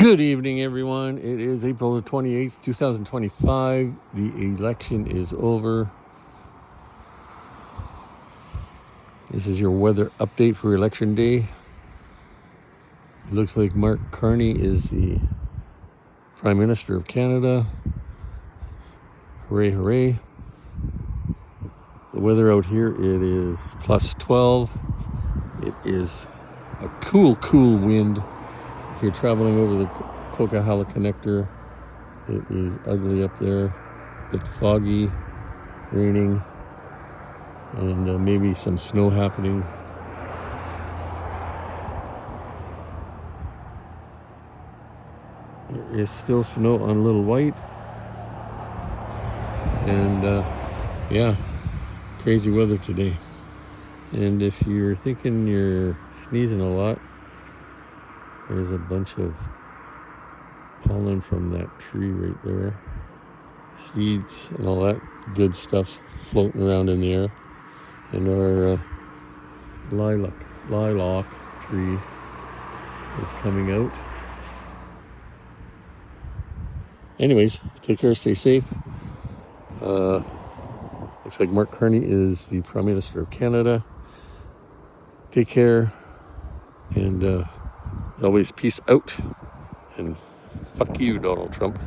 Good evening, everyone. It is April the 28th, 2025. The election is over. This is your weather update for Election Day. It looks like Mark Carney is the Prime Minister of Canada. Hooray, hooray. The weather out here, it is plus 12. It is a cool wind. If you're traveling over the Coquihalla Connector, it is ugly up there. A bit foggy, raining, and maybe some snow happening. There is still snow on Little White. And yeah, crazy weather today. And if you're thinking you're sneezing a lot, there's a bunch of pollen from that tree right there. Seeds and all that good stuff floating around in the air. And our lilac tree is coming out. Anyways, take care, stay safe. Looks like Mark Carney is the Prime Minister of Canada. Take care, and as always, peace out, and fuck you, Donald Trump.